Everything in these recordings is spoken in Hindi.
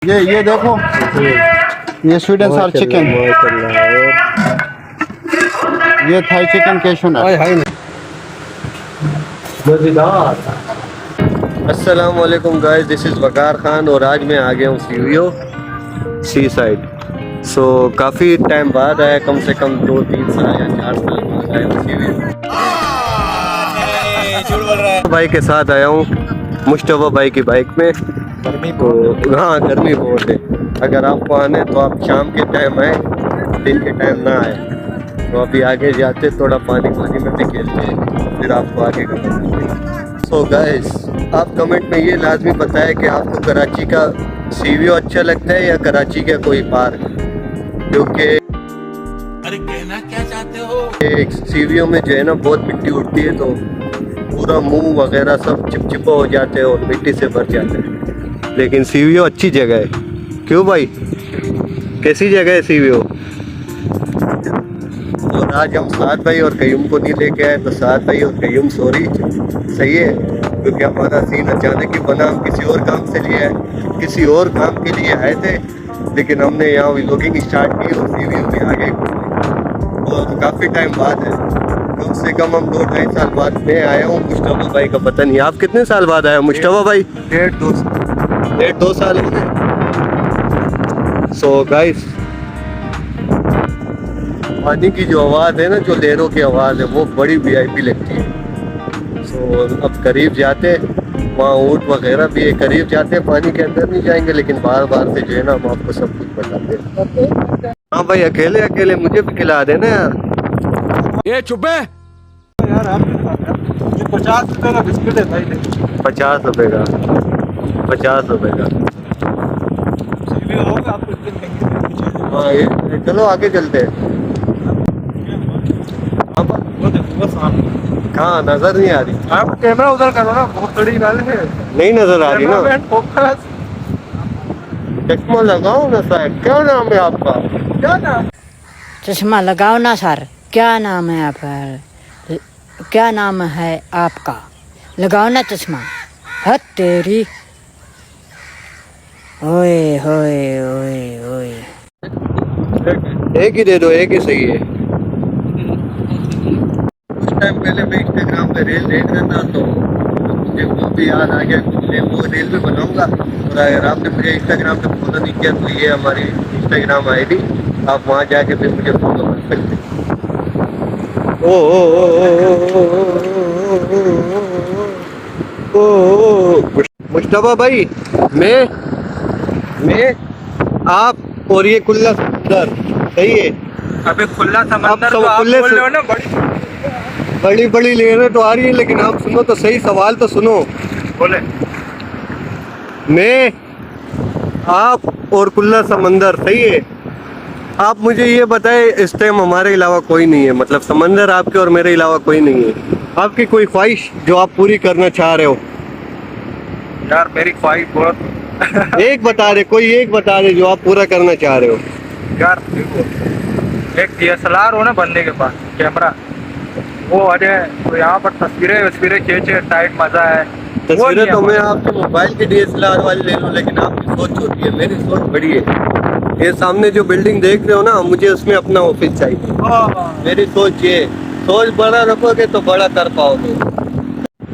ये देखो, ये स्वीट एंड सार चिकन, ये थाई चिकन कैशू नट। अस्सलाम वालेकुम गाइस, दिस इज़ वकार खान और आज मैं आ गया हूँ सीवीओ सी साइड। सो काफ़ी टाइम बाद आया, कम से कम 2-3 साल या 4 साल बाद आया हूँ सीवीओ। भाई के साथ आया हूँ, मुश्तबा भाई की बाइक में। तो हाँ, गर्मी बहुत है। अगर आपको आने तो आप शाम के टाइम आए, दिन के टाइम ना आए। तो अभी आगे जाते थोड़ा पानी में भी खेलते हैं, फिर आपको आगे का बताते। सो गाइस, आप कमेंट में ये लाजमी बताएं कि आपको कराची का सीवीओ अच्छा लगता है या कराची का कोई पार्क, क्योंकि अरे कहना क्या चाहते हो? सीवीओ में जो है ना बहुत मिट्टी उड़ती है, तो पूरा मुंह वगैरह सब चिपचिपा हो जाते हैं और मिट्टी से भर जाते हैं। लेकिन सीवीओ अच्छी जगह है। क्यों भाई, कैसी जगह है सीवीओ? और आज हम साद भाई और कयूम को नहीं लेके आए, तो साद भाई और कयूम सॉरी, सही है, क्योंकि हमारा सीन अचानक ही बना। हम किसी और काम से लिए आए, किसी और काम के लिए आए थे, लेकिन हमने यहाँ व्लॉगिंग स्टार्ट की और सीवीओ में आ गए। और काफ़ी टाइम बाद है, कम से कम हम 2-2.5 साल बाद मैं आया हूँ। मुश्तबा भाई का पता नहीं, आप कितने साल बाद आए हो मुश्तबा भाई? 1.5-2 साल हो गए। सो गाइस, पानी की जो आवाज़ है ना, जो लहरों की आवाज़ है, वो बड़ी वीआईपी लगती है। सो अब करीब जाते, वहाँ ऊँट वगैरह भी है, करीब जाते हैं, पानी के अंदर नहीं जाएंगे, लेकिन बार बार से जो है ना हम आपको सब कुछ बताते हैं। हाँ भाई, अकेले अकेले मुझे भी खिला देना यार। ये चुप है यार, आप 50 रुपए का बिस्किट है भाई। 50 रुपए का, 50 रुपए का। होगा आपको। हाँ, ये चलो आगे चलते हैं। कहाँ नजर नहीं आ रही? आप कैमरा उधर करो ना, बहुत बड़ी गाल है। नहीं नजर आ रही ना। चश्मा लगाओ ना सर, क्या नाम है आपका? क्या नाम? चश्मा लगाओ ना सर, क्या नाम है आपका? क्या नाम है आपका? लगाओ ना चश्मा। हद तेरी, ओए होए ओए ओए। एक ही दे दो, एक ही सही है। कुछ टाइम पहले मैं इंस्टाग्राम पे रील देख रहा था, तो मुझे वो भी याद आ गया। मैं वो रील भी बनाऊंगा, और अगर आपने मुझे इंस्टाग्राम पे फॉलो नहीं किया तो ये हमारी इंस्टाग्राम आईडी, आप वहाँ जाके भी मुझे फॉलो कर सकते हैं। ओ ओ ओ ओ ओ, मुश्तबा भाई, मैं आप और ये कुल्ला समंदर, सही है? अबे खुला समंदर तो तो आप खुले बोल से- रहे हो ना, बड़ी बड़ी लहरें तो आ रही है, लेकिन आप सुनो तो सही, सवाल तो सुनो। बोले। मैं, आप और कुल्ला समंदर, सही है? आप मुझे ये बताएं, इस टाइम हमारे अलावा कोई नहीं है, मतलब समंदर आपके और मेरे अलावा कोई नहीं है। आपकी कोई ख्वाहिश जो आप पूरी करना चाह रहे हो? यार मेरी ख्वाहिश बहुत एक बता दे, कोई एक बता दे जो आप पूरा करना चाह रहे हो। यार देखो, एक DSLR हो ना बंदे के पास, कैमरा, वो अरे तो यहाँ पर तस्वीरें खींचे, टाइट मजा है। तस्वीरें तो मैं आपके मोबाइल की DSLR वाली ले लूँ, लेकिन आपकी सोच छोटी है, मेरी सोच बड़ी है। ये सामने जो बिल्डिंग देख रहे हो ना, मुझे उसमें अपना ऑफिस चाहिए। मेरी सोच ये, सोच बड़ा रखोगे तो बड़ा कर पाओगे।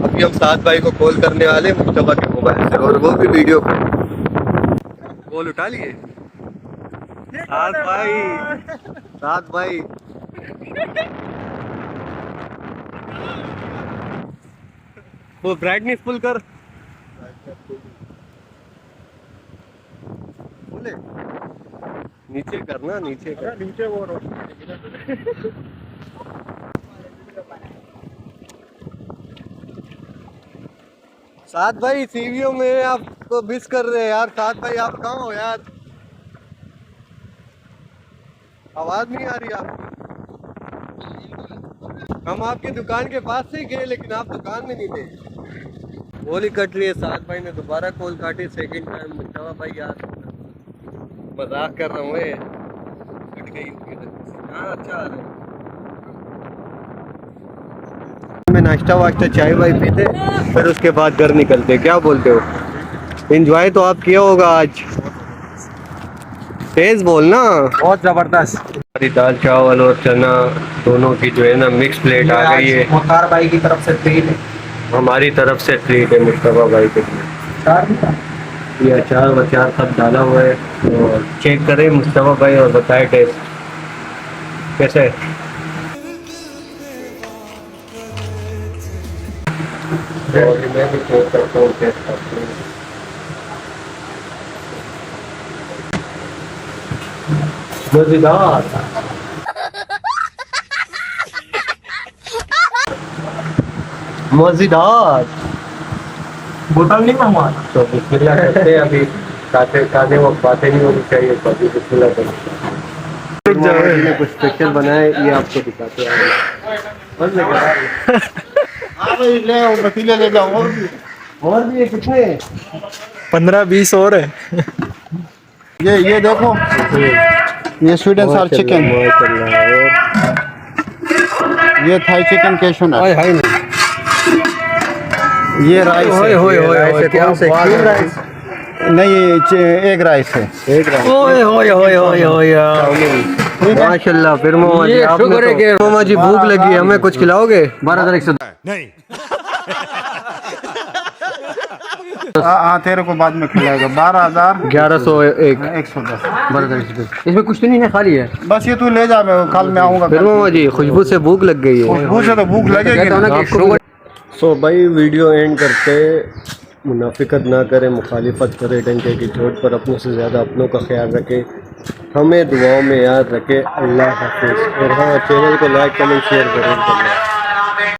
अभी हम साद भाई को कॉल करने वाले मुश्तबा के मोबाइल से, और वो भी वीडियो कॉल उठा लिए। साद भाई वो ब्राइटनेस फुल कर, बोले नीचे करना, नीचे कर। नीचे वो साद भाई सीवीओ में आपको मिस कर रहे हैं यार। साद भाई आप कहाँ हो यार? आवाज नहीं आ रही आपकी। हम आपकी दुकान के पास से ही गए, लेकिन आप दुकान में नहीं थे। कॉल ही कट रही है। साद भाई ने दोबारा कॉल काटी, सेकंड टाइम। मुश्तबा भाई यार मजाक कर रहा हूँ, कट गई। हाँ अच्छा आ रहा है। में नाश्ता वाश्ता चाय वाय पीते, फिर उसके बाद घर निकलते। क्या बोलते हो? एंजॉय तो आप किया होगा आज? तेज बोलना। बहुत जबरदस्त। हमारी दाल चावल और चना दोनों की जो है ना मिक्स प्लेट आ गई है। मुख्तार भाई की तरफ से ट्रीट है। हमारी तरफ से ट्रीट है मुस्तफा भाई के लिए। ये अचार वचार सब डाला हुआ है, और चेक करें मुस्तफा भाई और बताए टेस्ट कैसे है। और मैं भी चेक करता हूँ टेस्ट करता हूँ। मजेदार। मजेदार। बोतल नहीं मंगवा। तो बिस्मिल्लाह करते हैं अभी। खाते वक्त बातें नहीं होनी चाहिए, तो अभी बिस्मिल्लाह करते हैं। ने कुछ स्पेशल बनाए, ये आपको दिखाते हैं। और भी है कितने? 15-20 और है। ये देखो, ये स्वीट एंड साल्ट चिकन, ये थाई चिकन कैशू नट, ये राइस है। कौन से क्रीम राइस? नहीं, एग राइस है। एक माशाल्लाह। फिर मामा जी आपने तो, मामा जी भूख लगी है, हमें कुछ खिलाओगे? 12,110। हाँ, तेरे को बाद में खिलाएगा। 12,000 1101 110। 12,110। इसमें कुछ तो नहीं है, खाली है। बस ये तू ले जा, मैं कल में आऊँगा। फिर मामा जी खुशबू से भूख लग गई है। खुशबू से तो भूख लगेगी ना। सो भाई वीडियो एंड करते, मुनाफिकत ना करें, मुखालिफत करें, डंके की चोट पर अपनों से ज़्यादा अपनों का ख्याल रखें, हमें दुआओं में याद रखें। अल्लाह हाफिज़। और हाँ, चैनल को लाइक कमेंट शेयर जरूर करना।